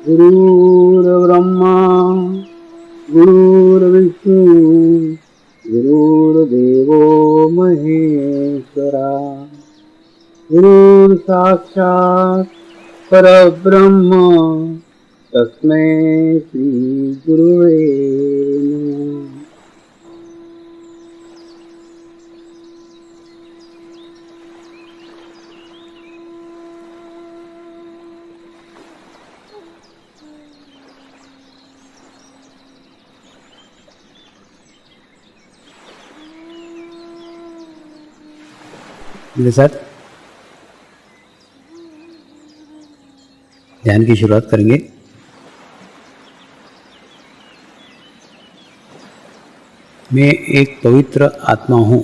गुरुर्ब्रह्मा गुरुर्विष्णु गुरुर्देवो महेश्वरा गुरुर्साक्षात् परब्रह्म तस्मै श्री गुरुवे नमः। मेरे साथ ध्यान की शुरुआत करेंगे। मैं एक पवित्र आत्मा हूँ।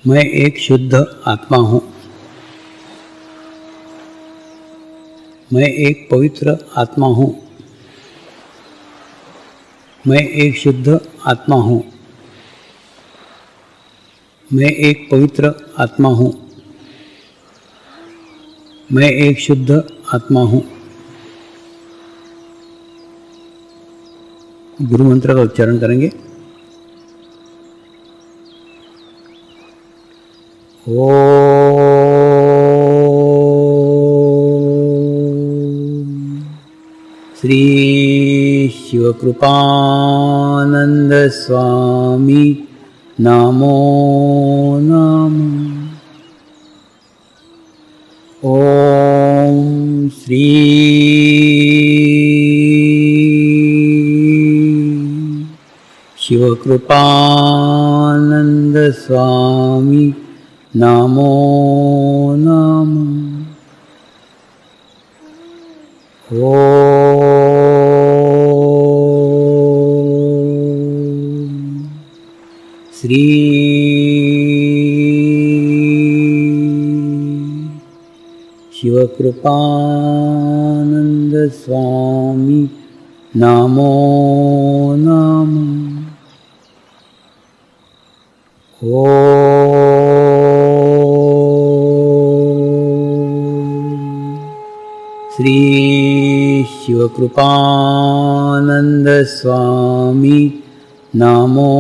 मैं एक शुद्ध आत्मा हूँ। मैं एक पवित्र आत्मा हूँ। मैं एक शुद्ध आत्मा हूँ। मैं एक पवित्र आत्मा हूँ। मैं एक शुद्ध आत्मा हूँ। गुरु मंत्र का उच्चारण करेंगे। ओम श्री शिवकृपानंद स्वामी नमो नमः। ओम श्री शिवकृपानंद स्वामी नमो नमः। ओम श्री शिवकृपानंद स्वामी नमो नमः। ओम श्री शिवकृपानंद स्वामी नमो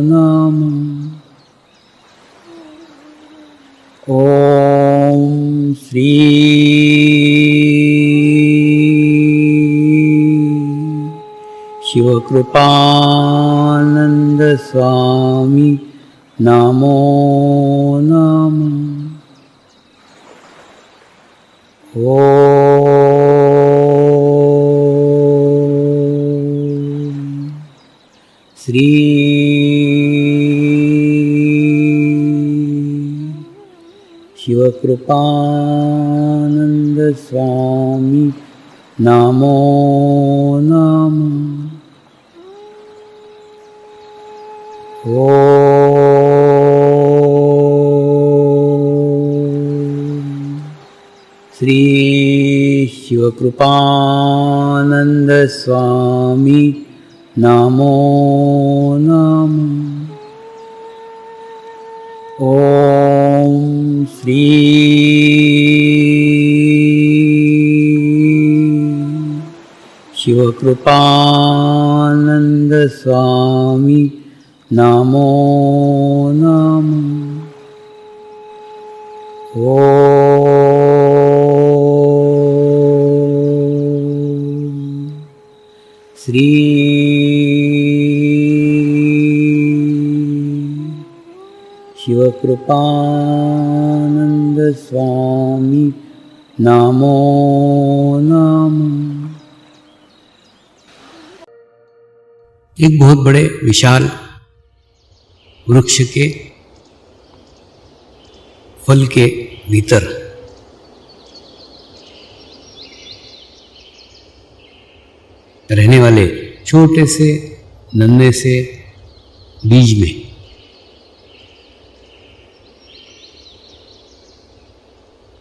नमः। ओम श्री शिवकृपानंद स्वामी नमो नमः। ओम श्री शिवकृपानंद स्वामी नमो नमः। ओम श्री शिवकृपानंद स्वामी नमो नमः। ओम श्री शिवकृपानंद स्वामी नमो नमः। ओम श्री शिवकृपानंद स्वामी नमो नमः। एक बहुत बड़े विशाल वृक्ष के फल के भीतर रहने वाले छोटे से नन्हे से बीज में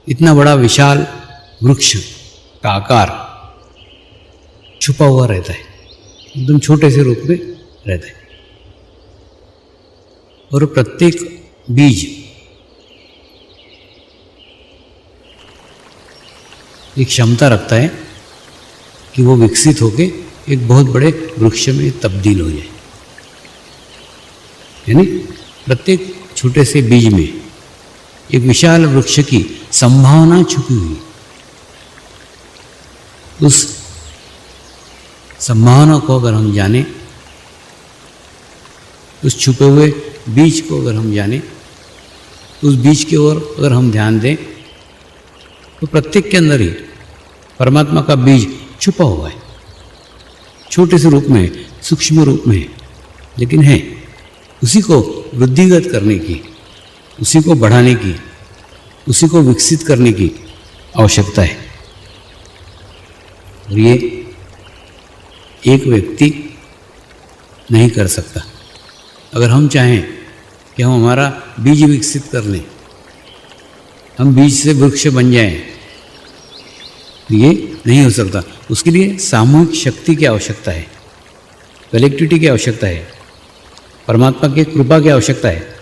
इतना बड़ा विशाल वृक्ष का आकार छुपा हुआ रहता है, एकदम छोटे से रूप में रहता है। और प्रत्येक बीज एक क्षमता रखता है कि वो विकसित होके एक बहुत बड़े वृक्ष में तब्दील हो जाए। यानी प्रत्येक छोटे से बीज में एक विशाल वृक्ष की संभावना छुपी हुई। उस संभावना को अगर हम जाने, उस छुपे हुए बीज को अगर हम जाने, उस बीज की ओर अगर हम ध्यान दें, तो प्रत्येक के अंदर ही परमात्मा का बीज छुपा हुआ है, छोटे से रूप में, सूक्ष्म रूप में, लेकिन है। उसी को वृद्धिगत करने की, उसी को बढ़ाने की, उसी को विकसित करने की आवश्यकता है। और ये एक व्यक्ति नहीं कर सकता। अगर हम चाहें कि हम हमारा बीज विकसित कर लें, हम बीज से वृक्ष बन जाएं, तो ये नहीं हो सकता। उसके लिए सामूहिक शक्ति की आवश्यकता है, कलेक्टिविटी की आवश्यकता है, परमात्मा की कृपा की आवश्यकता है।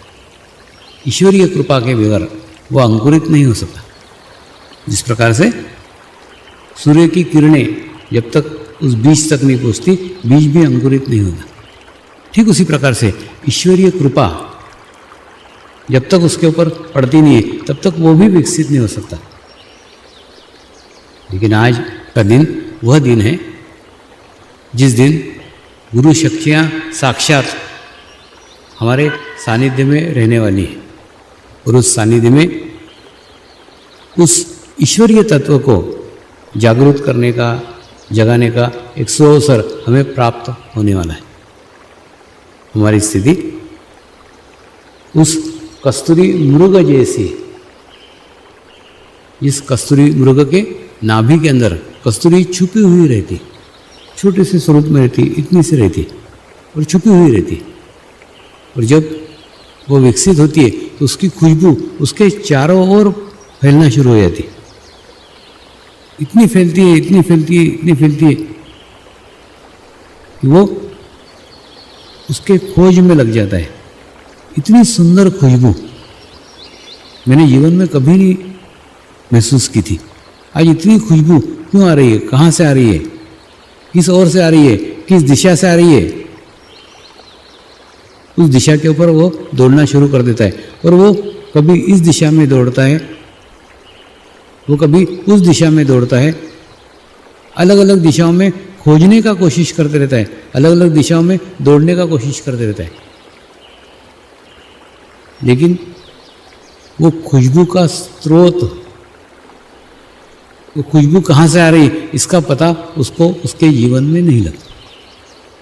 ईश्वरीय कृपा के बगैर वो अंकुरित नहीं हो सकता। जिस प्रकार से सूर्य की किरणें जब तक उस बीज तक नहीं पहुँचती, बीज भी अंकुरित नहीं होता। ठीक उसी प्रकार से ईश्वरीय कृपा जब तक उसके ऊपर पड़ती नहीं है, तब तक वो भी विकसित नहीं हो सकता। लेकिन आज का दिन वह दिन है जिस दिन गुरु शक्तियाँ साक्षात हमारे सानिध्य में रहने वाली है, और उस सानिध्य में उस ईश्वरीय तत्व को जागरूक करने का, जगाने का एक सुअवसर हमें प्राप्त होने वाला है। हमारी स्थिति उस कस्तूरी मृग जैसी, इस कस्तूरी मृग के नाभि के अंदर कस्तूरी छुपी हुई रहती, छोटे से स्वरूप में रहती, इतनी सी रहती और छुपी हुई रहती। और जब वो विकसित होती है तो उसकी खुशबू उसके चारों ओर फैलना शुरू हो जाती। इतनी फैलती है, इतनी फैलती है, इतनी फैलती है कि वो उसके खोज में लग जाता है। इतनी सुंदर खुशबू मैंने जीवन में कभी नहीं महसूस की थी। आज इतनी खुशबू क्यों आ रही है? कहाँ से आ रही है? किस ओर से आ रही है? किस दिशा से आ रही है? उस दिशा के ऊपर वो दौड़ना शुरू कर देता है, और वो कभी इस दिशा में दौड़ता है, वो कभी उस दिशा में दौड़ता है। अलग अलग दिशाओं में खोजने का कोशिश करते रहता है, अलग अलग दिशाओं में दौड़ने का कोशिश करते रहता है। लेकिन वो खुशबू का स्रोत, वो खुशबू कहाँ से आ रही है, इसका पता उसको उसके जीवन में नहीं लगता।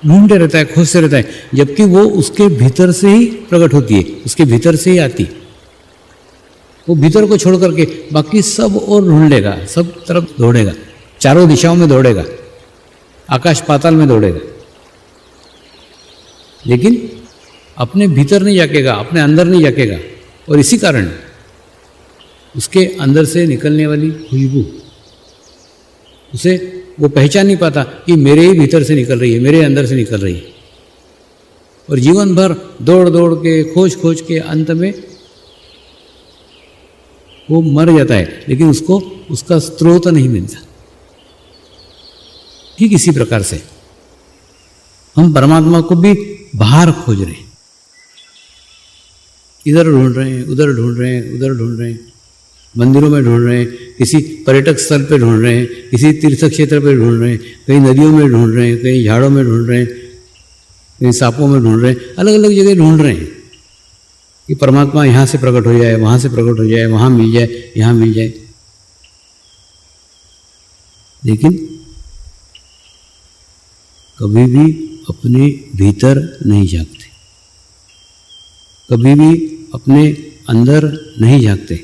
ढूंढते रहता है, खोजते रहता है, जबकि वो उसके भीतर से ही प्रकट होती है, उसके भीतर से ही आती। वो भीतर को छोड़ करके बाकी सब और ढूंढ लेगा, सब तरफ दौड़ेगा, चारों दिशाओं में दौड़ेगा, आकाश पाताल में दौड़ेगा, लेकिन अपने भीतर नहीं जाकेगा, अपने अंदर नहीं जाकेगा। और इसी कारण उसके अंदर से निकलने वाली खुशबू उसे वो पहचान नहीं पाता कि मेरे ही भीतर से निकल रही है, मेरे अंदर से निकल रही है। और जीवन भर दौड़ दौड़ के, खोज खोज के अंत में वो मर जाता है, लेकिन उसको उसका स्रोत नहीं मिलता। ठीक इसी प्रकार से हम परमात्मा को भी बाहर खोज रहे हैं, इधर ढूंढ रहे हैं, उधर ढूंढ रहे हैं, उधर ढूंढ रहे हैं, मंदिरों में ढूंढ रहे हैं, किसी पर्यटक स्थल पे ढूंढ रहे हैं, किसी तीर्थ क्षेत्र पे ढूंढ रहे हैं, कहीं नदियों में ढूंढ रहे हैं, कहीं झाड़ों में ढूंढ रहे हैं, कहीं सांपों में ढूंढ रहे हैं, अलग अलग जगह ढूंढ रहे हैं कि परमात्मा यहाँ से प्रकट हो जाए, वहाँ से प्रकट हो जाए, वहाँ मिल जाए, यहाँ मिल जाए। लेकिन कभी भी अपने भीतर नहीं झांकते, कभी भी अपने अंदर नहीं झांकते।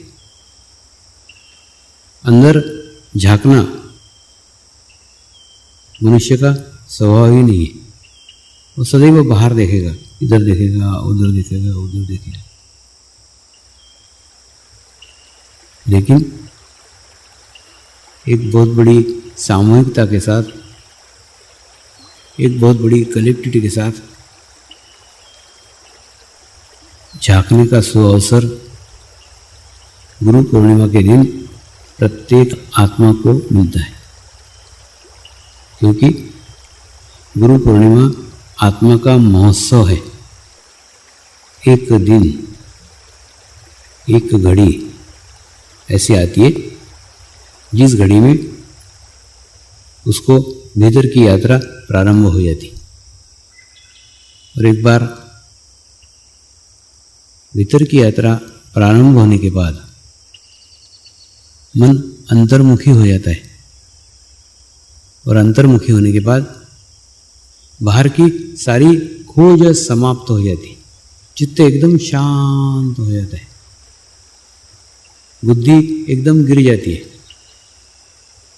अंदर झांकना मनुष्य का स्वभाव ही नहीं है। वो सदैव बाहर देखेगा, इधर देखेगा, उधर देखेगा, उधर देखेगा। लेकिन एक बहुत बड़ी सामूहिकता के साथ, एक बहुत बड़ी कलेक्टिविटी के साथ झांकने का सुअवसर गुरु पूर्णिमा के दिन प्रत्येक आत्मा को मिलता है, क्योंकि गुरु पूर्णिमा आत्मा का महोत्सव है। एक दिन, एक घड़ी ऐसी आती है जिस घड़ी में उसको भीतर की यात्रा प्रारंभ हो जाती। और एक बार भीतर की यात्रा प्रारंभ होने के बाद मन अंतर्मुखी हो जाता है, और अंतर्मुखी होने के बाद बाहर की सारी खोज समाप्त हो जाती, चित्त एकदम शांत हो जाता है, बुद्धि एकदम गिर जाती है।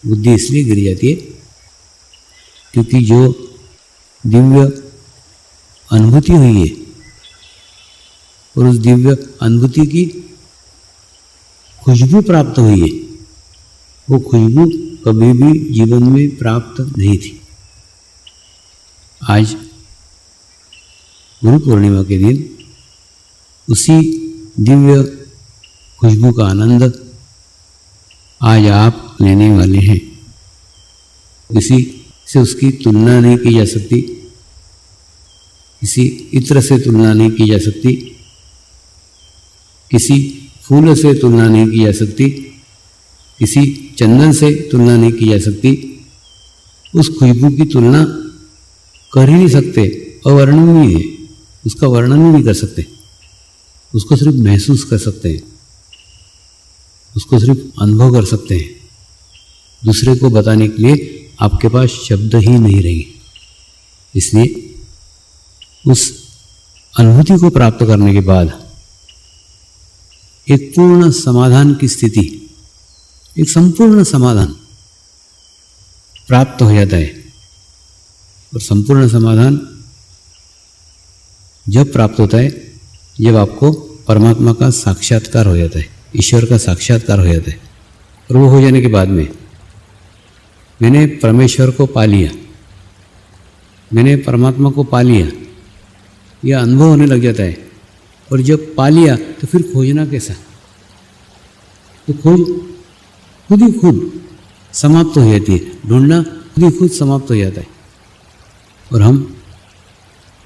बुद्धि इसलिए गिर जाती है क्योंकि जो दिव्य अनुभूति हुई है और उस दिव्य अनुभूति की खुशबू प्राप्त हुई है, वो खुशबू कभी भी जीवन में प्राप्त नहीं थी। आज गुरु पूर्णिमा के दिन उसी दिव्य खुशबू का आनंद आज आप लेने वाले हैं। किसी से उसकी तुलना नहीं की जा सकती, किसी इत्र से तुलना नहीं की जा सकती, किसी फूल से तुलना नहीं की जा सकती, किसी चंदन से तुलना नहीं की जा सकती। उस खुशबू की तुलना कर ही नहीं सकते, अवर्णनीय है, उसका वर्णन ही नहीं कर सकते, उसको सिर्फ महसूस कर सकते हैं, उसको सिर्फ अनुभव कर सकते हैं। दूसरे को बताने के लिए आपके पास शब्द ही नहीं रहेंगे। इसलिए उस अनुभूति को प्राप्त करने के बाद एक पूर्ण समाधान की स्थिति, एक संपूर्ण समाधान प्राप्त हो जाता है। और संपूर्ण समाधान जब प्राप्त होता है जब आपको परमात्मा का साक्षात्कार हो जाता है, ईश्वर का साक्षात्कार हो जाता है। और वो हो जाने के बाद में मैंने परमेश्वर को पा लिया, मैंने परमात्मा को पा लिया, यह अनुभव होने लग जाता है। और जब पा लिया तो फिर खोजना कैसा? तो खोज खुद ही खुद समाप्त हो जाती है, ढूंढना खुद ही खुद समाप्त हो जाता है। और हम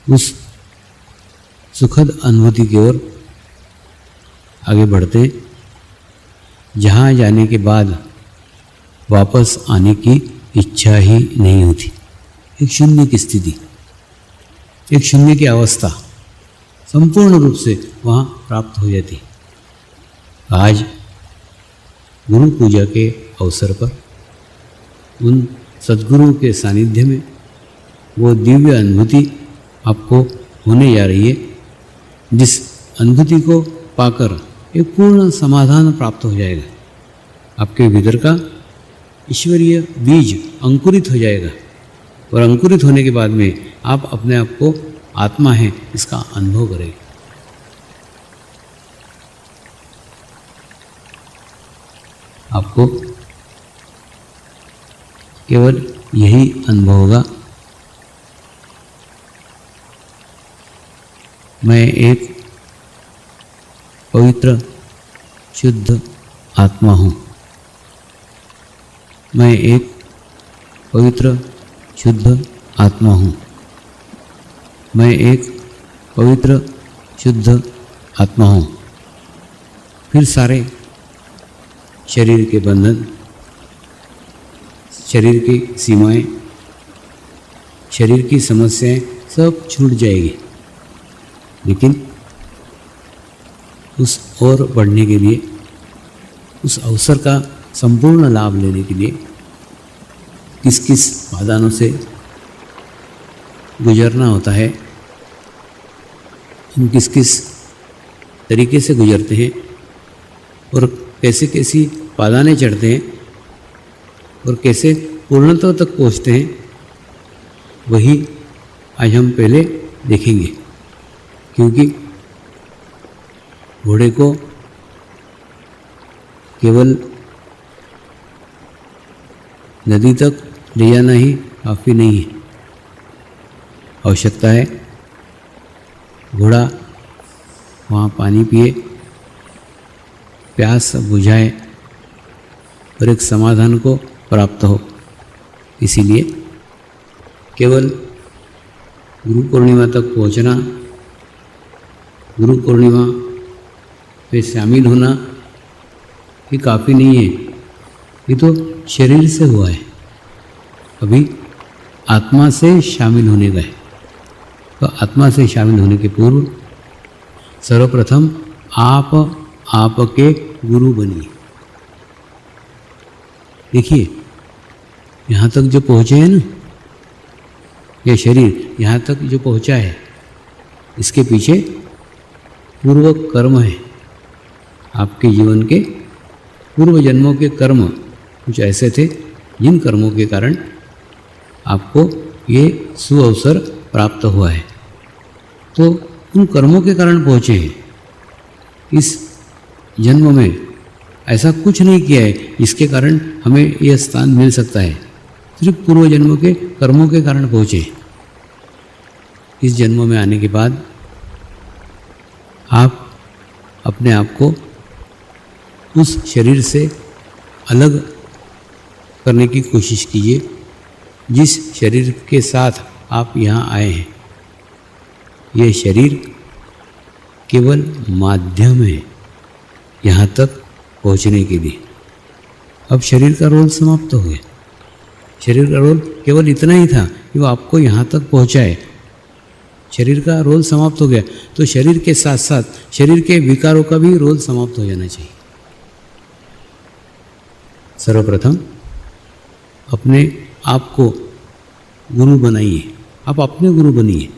उस सुखद अनुभूति की ओर आगे बढ़ते हैं, जहाँ जाने के बाद वापस आने की इच्छा ही नहीं होती। एक शून्य की स्थिति, एक शून्य की अवस्था संपूर्ण रूप से वहाँ प्राप्त हो जाती। आज गुरु पूजा के अवसर पर उन सद्गुरु के सानिध्य में वो दिव्य अनुभूति आपको होने जा रही है, जिस अनुभूति को पाकर एक पूर्ण समाधान प्राप्त हो जाएगा। आपके भीतर का ईश्वरीय बीज अंकुरित हो जाएगा, और अंकुरित होने के बाद में आप अपने आप को आत्मा है इसका अनुभव करेंगे। आपको केवल यही अनुभव होगा, मैं एक पवित्र शुद्ध आत्मा हूँ, मैं एक पवित्र शुद्ध आत्मा हूँ, मैं एक पवित्र शुद्ध आत्मा हूँ। फिर सारे शरीर के बंधन, शरीर की सीमाएं, शरीर की समस्याएं सब छूट जाएगी। लेकिन उस ओर बढ़ने के लिए, उस अवसर का संपूर्ण लाभ लेने के लिए किस किस पादानों से गुजरना होता है, हम किस किस तरीके से गुजरते हैं और कैसे कैसी पादानें चढ़ते हैं और कैसे पूर्णता तक पहुँचते हैं, वही आज हम पहले देखेंगे। क्योंकि घोड़े को केवल नदी तक ले जाना ही काफ़ी नहीं है, आवश्यकता है घोड़ा वहाँ पानी पिए, प्यास बुझाए, और एक समाधान को प्राप्त हो। इसीलिए केवल गुरु पूर्णिमा तक पहुंचना, गुरु पूर्णिमा पे शामिल होना ये काफ़ी नहीं है। ये तो शरीर से हुआ है, अभी आत्मा से शामिल होने का है। तो आत्मा से शामिल होने के पूर्व सर्वप्रथम आप आपके गुरु बनिए। देखिए यहाँ तक जो पहुँचे हैं ना, ये शरीर यहाँ तक जो पहुँचा है, इसके पीछे पूर्व कर्म है। आपके जीवन के पूर्व जन्मों के कर्म कुछ ऐसे थे जिन कर्मों के कारण आपको ये सुअवसर प्राप्त हुआ है। तो उन कर्मों के कारण पहुँचे हैं। इस जन्म में ऐसा कुछ नहीं किया है जिसके कारण हमें यह स्थान मिल सकता है। सिर्फ पूर्व जन्म के कर्मों के कारण पहुँचे। इस जन्म में आने के बाद आप अपने आप को उस शरीर से अलग करने की कोशिश कीजिए जिस शरीर के साथ आप यहाँ आए हैं। यह शरीर केवल माध्यम है यहाँ तक पहुँचने के लिए। अब शरीर का रोल समाप्त हो गया। शरीर का रोल केवल इतना ही था कि वो आपको यहाँ तक पहुँचाए। शरीर का रोल समाप्त हो गया तो शरीर के साथ साथ शरीर के विकारों का भी रोल समाप्त हो जाना चाहिए। सर्वप्रथम अपने आप को गुरु बनाइए। आप अपने गुरु बनिए।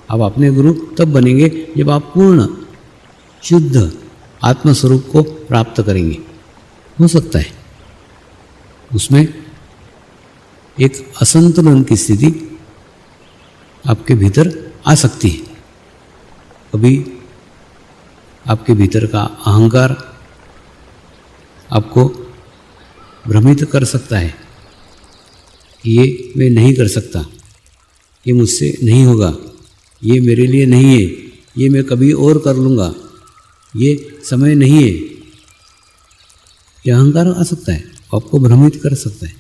आप अपने गुरु तब बनेंगे जब आप पूर्ण शुद्ध आत्मस्वरूप को प्राप्त करेंगे। हो सकता है उसमें एक असंतुलन की स्थिति आपके भीतर आ सकती है। कभी आपके भीतर का अहंकार आपको भ्रमित कर सकता है कि ये मैं नहीं कर सकता, ये मुझसे नहीं होगा, ये मेरे लिए नहीं है, ये मैं कभी और कर लूँगा, ये समय नहीं है। यह अहंकार आ सकता है, आपको भ्रमित कर सकता है।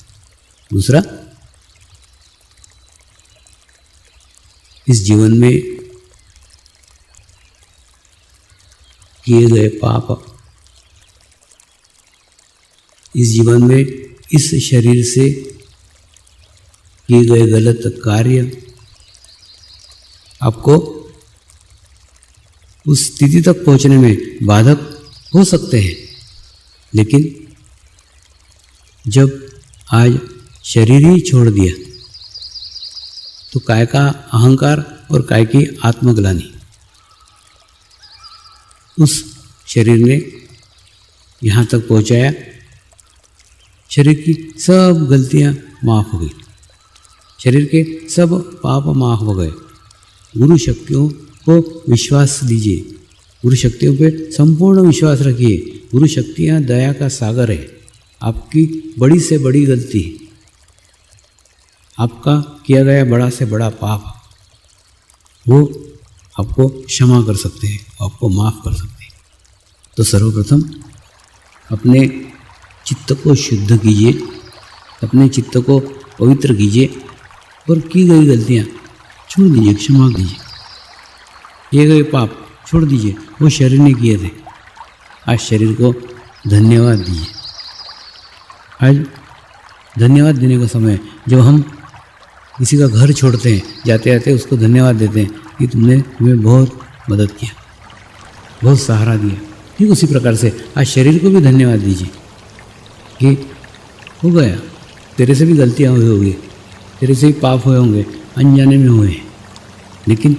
दूसरा, इस जीवन में किए गए पाप, इस जीवन में इस शरीर से किए गए गलत कार्य आपको उस स्थिति तक पहुंचने में बाधक हो सकते हैं। लेकिन जब आज शरीर ही छोड़ दिया तो काय का अहंकार और काय की आत्मग्लानि। उस शरीर ने यहाँ तक पहुँचाया, शरीर की सब गलतियाँ माफ़ हो गई, शरीर के सब पाप माफ़ हो गए। गुरु शक्तियों को विश्वास दीजिए, गुरु शक्तियों पे संपूर्ण विश्वास रखिए। गुरु शक्तियाँ दया का सागर है। आपकी बड़ी से बड़ी गलती, आपका किया गया बड़ा से बड़ा पाप, वो आपको क्षमा कर सकते हैं, आपको माफ़ कर सकते हैं। तो सर्वप्रथम अपने चित्त को शुद्ध कीजिए, अपने चित्त को पवित्र कीजिए और की गई गलतियाँ छोड़ दीजिए, क्षमा कीजिए। किए गए पाप छोड़ दीजिए, वो शरीर ने किए थे। आज शरीर को धन्यवाद दीजिए। आज धन्यवाद देने का समय, जब हम किसी का घर छोड़ते हैं, जाते जाते उसको धन्यवाद देते हैं कि तुमने हमें बहुत मदद किया, बहुत सहारा दिया। ठीक उसी प्रकार से आज शरीर को भी धन्यवाद दीजिए कि हो गया, तेरे से भी गलतियाँ हुई होगी, तेरे से भी पाप हुए होंगे, अनजाने में हुए हैं, लेकिन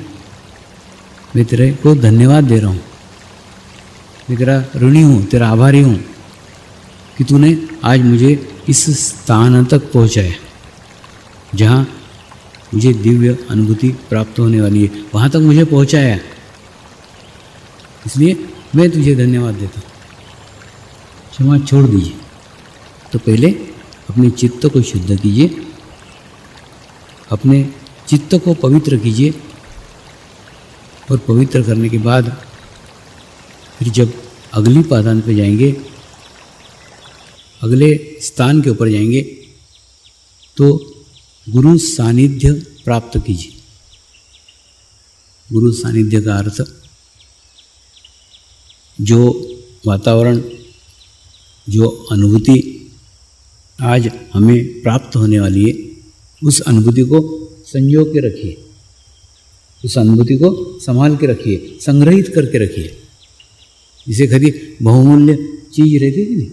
मैं तेरे को धन्यवाद दे रहा हूँ। मैं तेरा ऋणी हूँ, तेरा आभारी हूँ कि तूने आज मुझे इस स्थान तक पहुँचाया जहाँ मुझे दिव्य अनुभूति प्राप्त होने वाली है, वहाँ तक मुझे पहुँचाया। इसलिए मैं तुझे धन्यवाद देता हूँ। क्षमा छोड़ दीजिए। तो पहले अपने चित्त को शुद्ध कीजिए, अपने चित्त को पवित्र कीजिए और पवित्र करने के बाद फिर जब अगली पादान पे जाएंगे अगले स्थान के ऊपर जाएंगे तो गुरु सानिध्य प्राप्त कीजिए। गुरु सानिध्य का अर्थ जो वातावरण, जो अनुभूति आज हमें प्राप्त होने वाली है, उस अनुभूति को संजो के रखिए, उस अनुभूति को संभाल के रखिए, संग्रहित करके रखिए। जिसे कभी बहुमूल्य चीज़ रहती थी नहीं,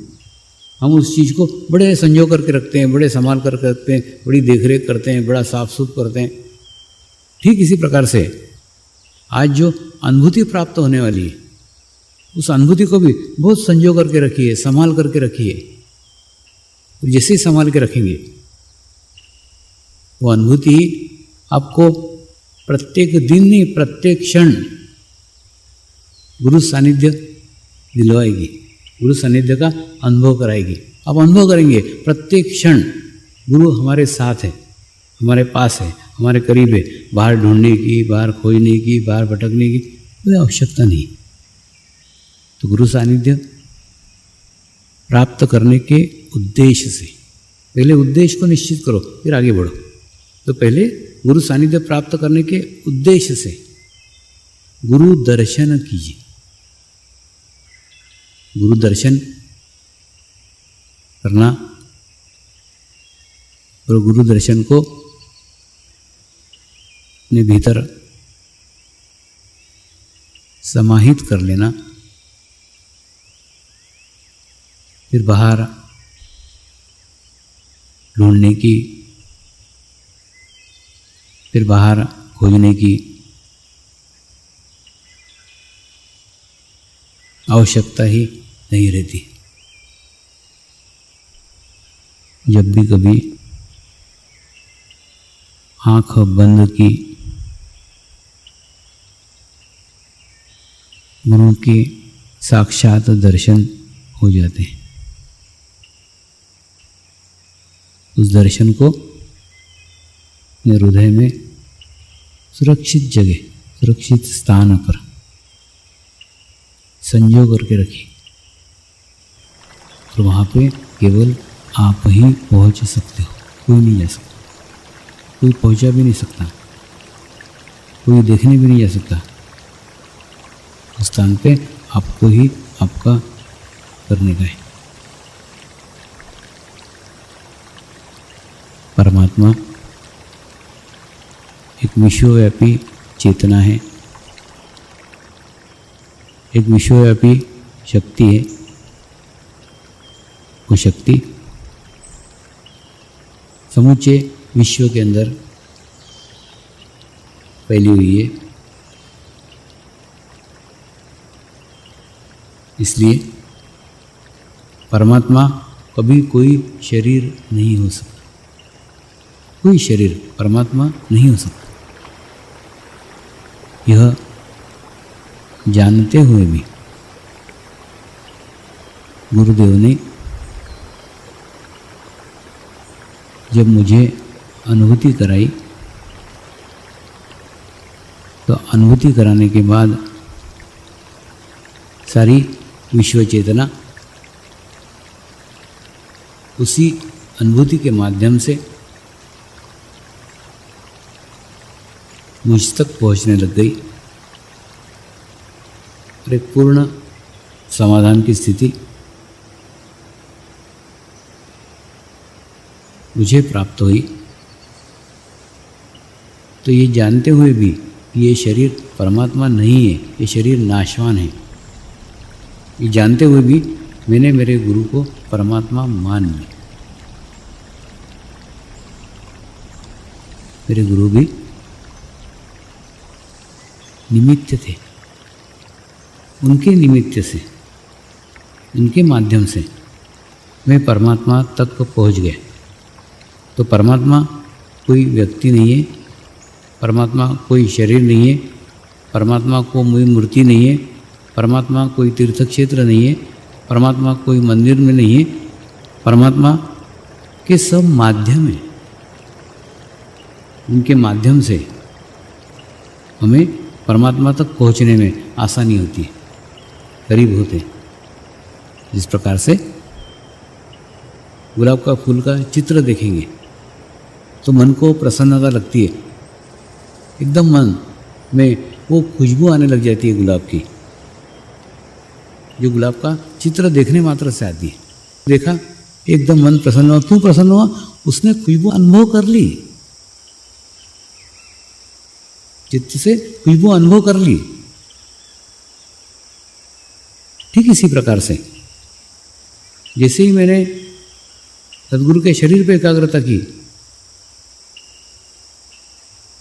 हम उस चीज़ को बड़े संजो करके रखते हैं, बड़े संभाल करके रखते हैं, बड़ी देखरेख करते हैं, बड़ा साफ सुथ करते हैं। ठीक इसी प्रकार से आज जो अनुभूति प्राप्त होने वाली है, उस अनुभूति को भी बहुत संजो करके रखिए, संभाल करके रखिए। जैसे ही संभाल के रखेंगे वो अनुभूति आपको प्रत्येक दिन नहीं, प्रत्येक क्षण गुरु सानिध्य दिलवाएगी, गुरु सानिध्य का अनुभव कराएगी। आप अनुभव करेंगे प्रत्येक क्षण गुरु हमारे साथ है, हमारे पास है, हमारे करीब है। बाहर ढूंढने की, बाहर खोजने की, बाहर भटकने की कोई आवश्यकता नहीं। तो गुरु सानिध्य प्राप्त करने के उद्देश्य से पहले उद्देश्य को निश्चित करो, फिर आगे बढ़ो। तो पहले गुरु सानिध्य प्राप्त करने के उद्देश्य से गुरु दर्शन कीजिए। गुरु दर्शन करना और गुरु दर्शन को अपने भीतर समाहित कर लेना, फिर बाहर ढूंढने की, फिर बाहर खोजने की आवश्यकता ही नहीं रहती। जब भी कभी आँख बंद की, गुरु के साक्षात दर्शन हो जाते हैं। उस दर्शन को अपने हृदय में सुरक्षित जगह, सुरक्षित स्थान पर संजो करके रखिए और वहाँ पे केवल आप ही पहुँच सकते हो, कोई नहीं जा सकता, कोई पहुँचा भी नहीं सकता, कोई देखने भी नहीं जा सकता। उस स्थान पे आपको ही आपका करने का है। परमात्मा एक विश्वव्यापी चेतना है, एक विश्वव्यापी शक्ति है। वो शक्ति समूचे विश्व के अंदर फैली हुई है। इसलिए परमात्मा कभी कोई शरीर नहीं हो सकता, कोई शरीर परमात्मा नहीं हो सकता। यह जानते हुए भी गुरुदेव ने जब मुझे अनुभूति कराई, तो अनुभूति कराने के बाद सारी विश्व चेतना उसी अनुभूति के माध्यम से मुझ तक पहुंचने लग गई और एक पूर्ण समाधान की स्थिति मुझे प्राप्त हुई। तो ये जानते हुए भी ये शरीर परमात्मा नहीं है, ये शरीर नाशवान है, ये जानते हुए भी मैंने मेरे गुरु को परमात्मा मान लिया। मेरे गुरु भी निमित्त थे, उनके निमित्त से, उनके माध्यम से मैं परमात्मा तक पहुंच गया। तो परमात्मा कोई व्यक्ति नहीं है, परमात्मा कोई शरीर नहीं है, परमात्मा कोई मूर्ति नहीं है, परमात्मा कोई तीर्थ क्षेत्र नहीं है, परमात्मा कोई मंदिर में नहीं है। परमात्मा के सब माध्यम हैं, उनके माध्यम से हमें परमात्मा तक पहुंचने में आसानी होती है, करीब होते हैं। जिस प्रकार से गुलाब का फूल का चित्र देखेंगे तो मन को प्रसन्नता लगती है, एकदम मन में वो खुशबू आने लग जाती है गुलाब की, जो गुलाब का चित्र देखने मात्र से आती है। देखा, एकदम मन प्रसन्न हुआ। क्यों प्रसन्न हुआ? उसने खुशबू अनुभव कर ली, चित्त से खुशबू अनुभव कर ली। ठीक इसी प्रकार से जैसे ही मैंने सदगुरु के शरीर पे एकाग्रता की,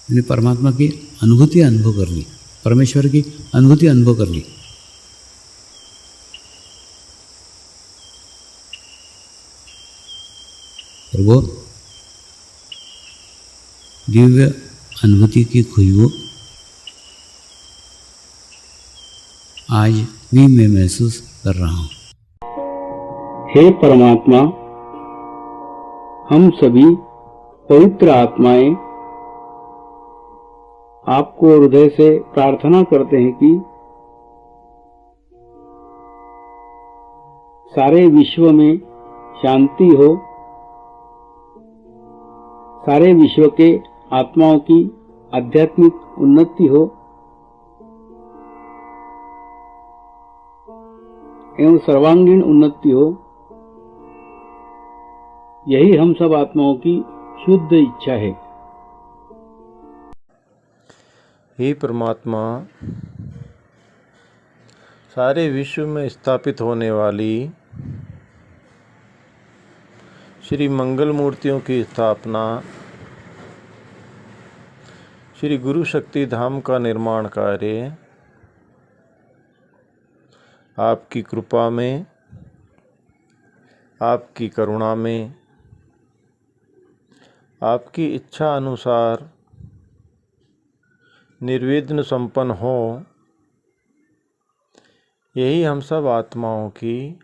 मैंने परमात्मा की अनुभूति अनुभव कर ली, परमेश्वर की अनुभूति अनुभव कर ली। और वो दिव्य अनुभूति की खुशबू आज भी मैं महसूस कर रहा हूँ। हे परमात्मा, हम सभी पवित्र आत्माएं आपको हृदय से प्रार्थना करते हैं कि सारे विश्व में शांति हो, सारे विश्व के आत्माओं की आध्यात्मिक उन्नति हो एवं सर्वांगीण उन्नति हो। यही हम सब आत्माओं की शुद्ध इच्छा है। हे परमात्मा, सारे विश्व में स्थापित होने वाली श्री मंगल मूर्तियों की स्थापना, श्री गुरु शक्ति धाम का निर्माण कार्य आपकी कृपा में, आपकी करुणा में, आपकी इच्छा अनुसार निर्विघ्न संपन्न हो, यही हम सब आत्माओं की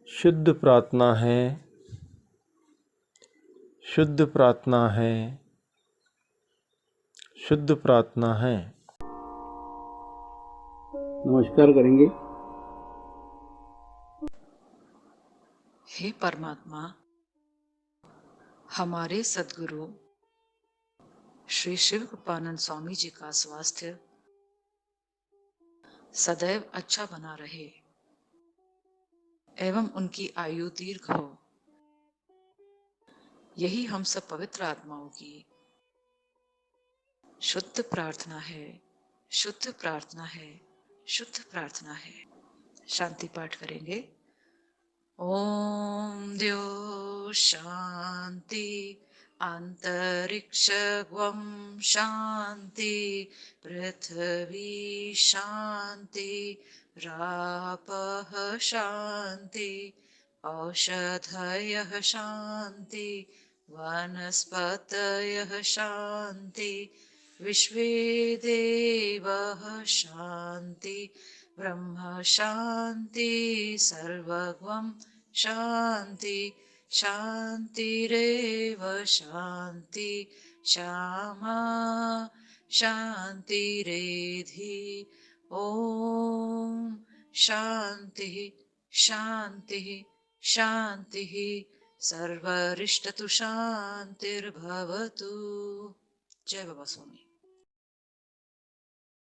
शुद्ध प्रार्थना है, शुद्ध प्रार्थना है, शुद्ध प्रार्थना है। नमस्कार करेंगे। हे परमात्मा, हमारे सद्गुरु श्री शिव कृपानंद स्वामी जी का स्वास्थ्य सदैव अच्छा बना रहे एवं उनकी आयु दीर्घ हो, यही हम सब पवित्र आत्माओं की शुद्ध प्रार्थना है, शुद्ध प्रार्थना है, शुद्ध प्रार्थना है। शांति पाठ करेंगे। ओम द्यो शांति अंतरिक्षगं शांति पृथ्वी शांति रापः शांति औषधयः शांति वनस्पतयः शांति विश्वे देवः शांति ब्रह्म शांति सर्वगं शांति शांतिरेव शांति श्यामा शांतिरेधि। ओम शांति शांति शांति सर्वरिष्टतु शांतिर्भवतु। जय बाबा स्वामी।